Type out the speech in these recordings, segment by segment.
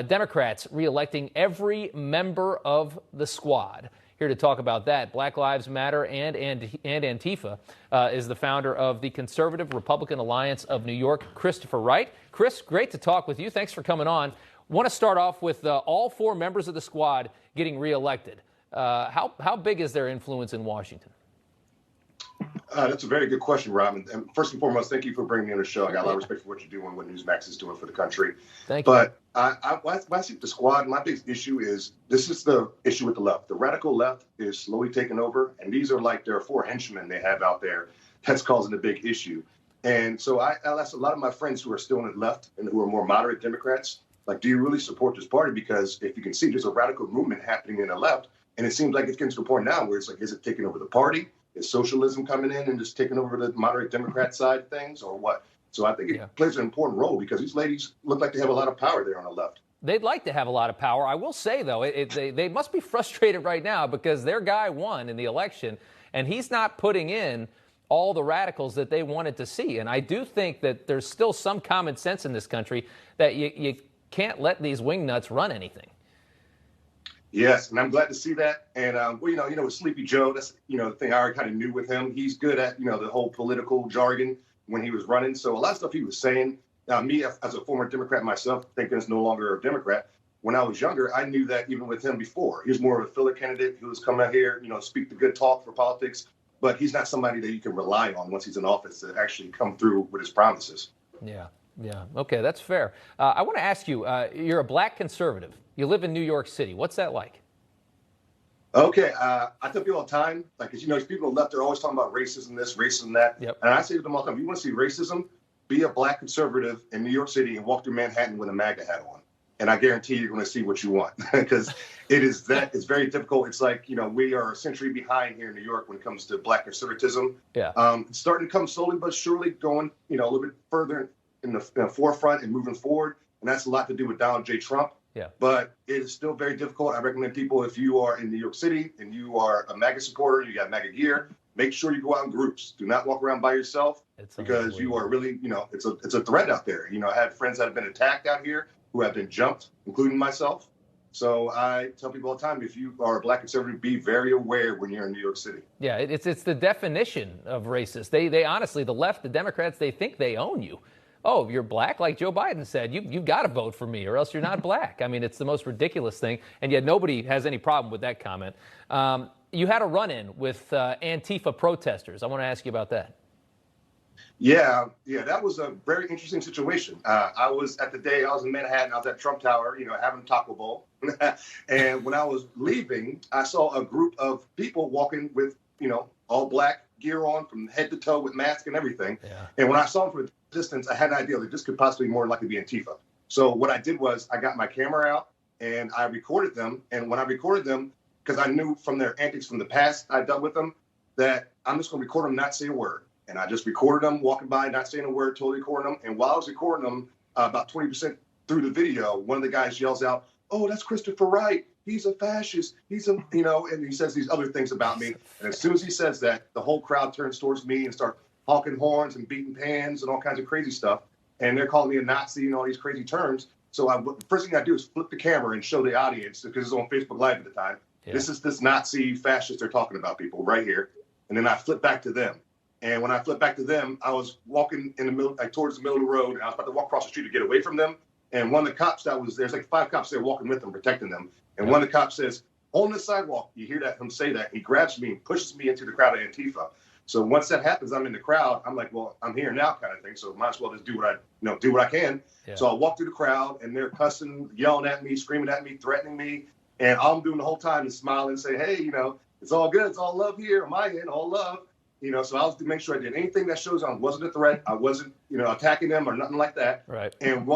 Democrats reelecting every member of the squad. Here to talk about that, Black Lives Matter and Antifa is the founder of the Conservative Republican Alliance of New York, Christopher Wright. Chris, great to talk with you. Thanks for coming on. Want to start off with all four members of the squad getting reelected. How big is their influence in Washington? That's a very good question, Rob. And first and foremost, thank you for bringing me on the show. I got a lot of respect for what you're doing, what Newsmax is doing for the country. Thank you. But when I see the squad, my biggest issue is this is the issue with the left. The radical left is slowly taking over, and these are like their four henchmen they have out there that's causing a big issue. And so I asked a lot of my friends who are still on the left and who are more moderate Democrats, like, do you really support this party? Because if you can see, there's a radical movement happening in the left, and it seems like it's getting to the point now where it's like, is it taking over the party? Is socialism coming in and just taking over the moderate Democrat side of things, or what? So I think it plays an important role because these ladies look like they have a lot of power there on the left. They'd like to have a lot of power. I will say, though, they must be frustrated right now because their guy won in the election, and he's not putting in all the radicals that they wanted to see. And I do think that there's still some common sense in this country that you can't let these wingnuts run anything. Yes, and I'm glad to see that. And with Sleepy Joe, that's the thing I already kind of knew with him. He's good at the whole political jargon when he was running. So a lot of stuff he was saying. Me as a former Democrat myself, thinking it's no longer a Democrat. When I was younger, I knew that even with him before. He was more of a filler candidate who was coming out here, speak the good talk for politics. But he's not somebody that you can rely on once he's in office to actually come through with his promises. Yeah. Okay, that's fair. I want to ask you, you're a black conservative. You live in New York City. What's that like? Okay, I tell people all the time, like, as people on the left, they're always talking about racism this, racism that. Yep. And I say to them all the time, if you want to see racism, be a black conservative in New York City and walk through Manhattan with a MAGA hat on. And I guarantee you're going to see what you want because it's very difficult. It's like, we are a century behind here in New York when it comes to black conservatism. Yeah. It's starting to come slowly but surely, going, a little bit further in the forefront and moving forward. And that's a lot to do with Donald J. Trump. Yeah. But it is still very difficult. I recommend people, if you are in New York City and you are a MAGA supporter, you got MAGA gear, make sure you go out in groups. Do not walk around by yourself because you are really, it's a threat out there. I had friends that have been attacked out here who have been jumped, including myself. So I tell people all the time, if you are a black conservative, be very aware when you're in New York City. Yeah, it's the definition of racist. They honestly, the left, the Democrats, they think they own you. Oh, you're black, like Joe Biden said, you've got to vote for me or else you're not black. I mean, it's the most ridiculous thing, and yet nobody has any problem with that comment. You had a run-in with Antifa protesters. I want to ask you about that. Yeah, that was a very interesting situation. I was in Manhattan, I was at Trump Tower, having Taco Bowl. And when I was leaving, I saw a group of people walking with, all black gear on from head to toe with masks and everything. Yeah. And when I saw them from a distance, I had an idea that this could possibly more likely be Antifa. So what I did was I got my camera out and I recorded them. And when I recorded them, because I knew from their antics from the past I dealt with them, that I'm just going to record them, not say a word. And I just recorded them walking by, not saying a word, totally recording them. And while I was recording them, about 20% through the video, one of the guys yells out, "Oh, that's Christopher Wright. He's a fascist. He's a," and he says these other things about me. And as soon as he says that, the whole crowd turns towards me and start honking horns and beating pans and all kinds of crazy stuff. And they're calling me a Nazi and all these crazy terms. So the first thing I do is flip the camera and show the audience, because it's on Facebook Live at the time. Yeah. This is this Nazi fascist they're talking about, people, right here. And then I flip back to them. And when I flipped back to them, I was walking in the middle, like towards the middle of the road, and I was about to walk across the street to get away from them. And one of the cops there's like 5 cops there walking with them, protecting them. And one of the cops says, "On the sidewalk," you hear him say that. He grabs me and pushes me into the crowd of Antifa. So once that happens, I'm in the crowd. I'm like, well, I'm here now, kind of thing. So might as well just do what I can. Yeah. So I walk through the crowd, and they're cussing, yelling at me, screaming at me, threatening me. And all I'm doing the whole time is smiling and say, "Hey, it's all good. It's all love here on my end, all love." So I was to make sure I did anything that shows I wasn't a threat. I wasn't, attacking them or nothing like that. Right. And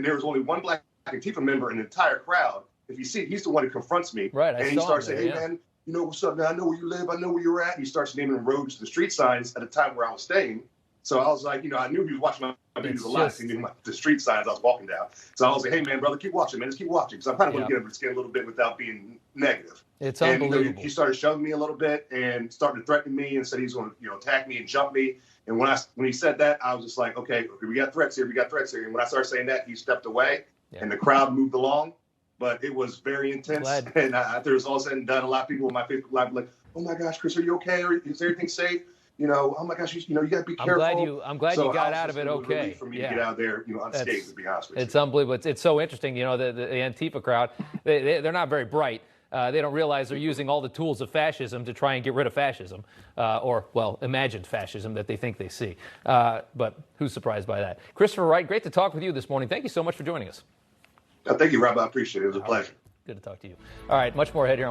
there was only one black Antifa member in the entire crowd. If you see, he's the one who confronts me. Right. And he starts saying, "Hey, man, what's up, man? I know where you live. I know where you're at." He starts naming roads, the street signs at the time where I was staying. So I was like, I knew he was watching my videos a lot. He knew the street signs I was walking down. So I was like, "Hey, man, brother, keep watching, man. Just keep watching." Because I'm kind of want to get under his skin a little bit without being negative. It's unbelievable. He started shoving me a little bit and started threatening me and said he's going to, attack me and jump me. And when he said that, I was just like, okay, we got threats here. We got threats here. And when I started saying that, he stepped away. and the crowd moved along. But it was very intense. And after it was all said and done, a lot of people in my Facebook Live were like, "Oh my gosh, Chris, are you okay? Is everything safe? You know, oh my gosh, you got to be careful." I'm glad you got out of it okay. For me to get out there, unscathed, to be honest with you. It's unbelievable. It's so interesting. You know, the Antifa crowd, they're not very bright. They don't realize they're using all the tools of fascism to try and get rid of fascism, or, well, imagined fascism that they think they see. But who's surprised by that? Christopher Wright, great to talk with you this morning. Thank you so much for joining us. Thank you, Rob. I appreciate it. It was a pleasure. Good to talk to you. All right, much more ahead here on